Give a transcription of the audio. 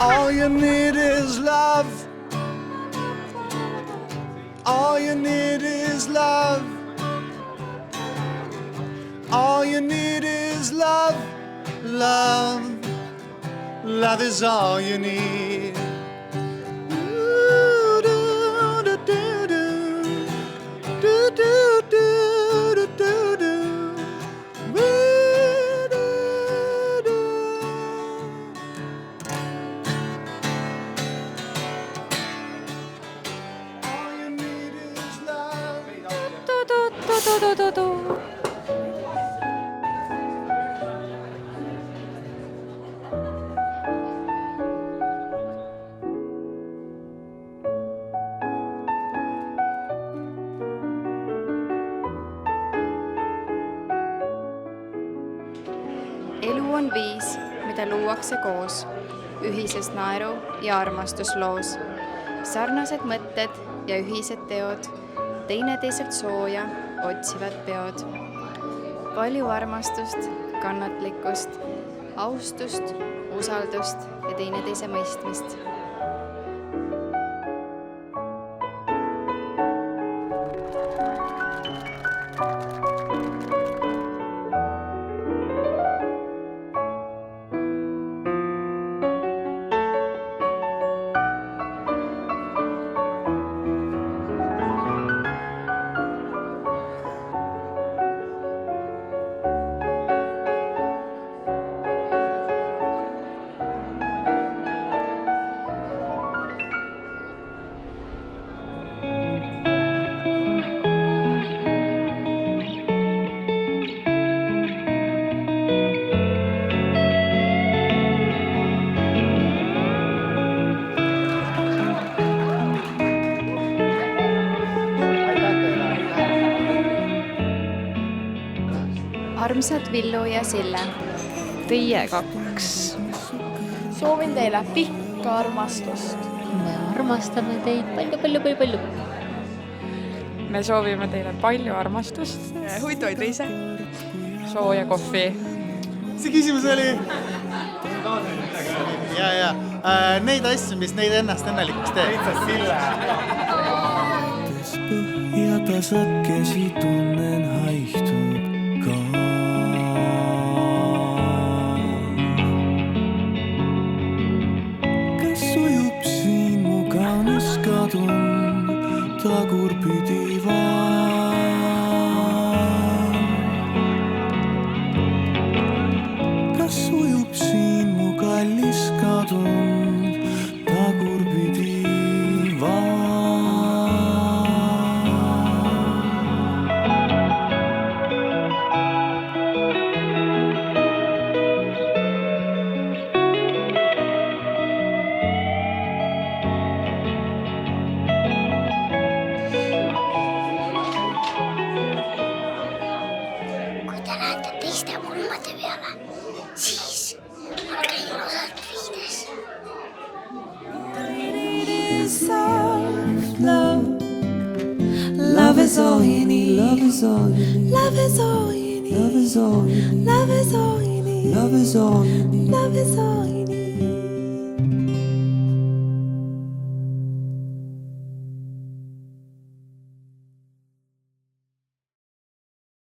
All you need is love. All you need is love. All you need is love. Love. Love is all you need. Elu on viis, mida luuakse koos, ühises naeru ja armastusloos. Sarnased mõtted ja ühised teod, teineteiselt sooja otsivad peod. Palju armastust, kannatlikkust, austust, usaldust ja teineteise mõistmist. Armsad Villu ja Sille. Teie kaks. Soovin teile pikka armastust. Me armastame teid palju. Me soovime teile palju armastust. Huvitavaid reise. Sooja kohvi. See küsimus oli... Ja. Neid asju, mis neid ennast õnnelikuks teeb. Lihtsalt Sille. Ja tasakesi tunnen haihtub ka. Kas sujub siin mu kaunis kadun tagurpidi vaan? Kas sujub siin mu kallis kadun tagurpidi vaan? Kui te lähete teiste pulmade peale, siis olge ilusad riides. Love is all you need. Love is all you need. Love is all you need. Love is all you need. Love is all you need. Love is all you need. Love is all you need.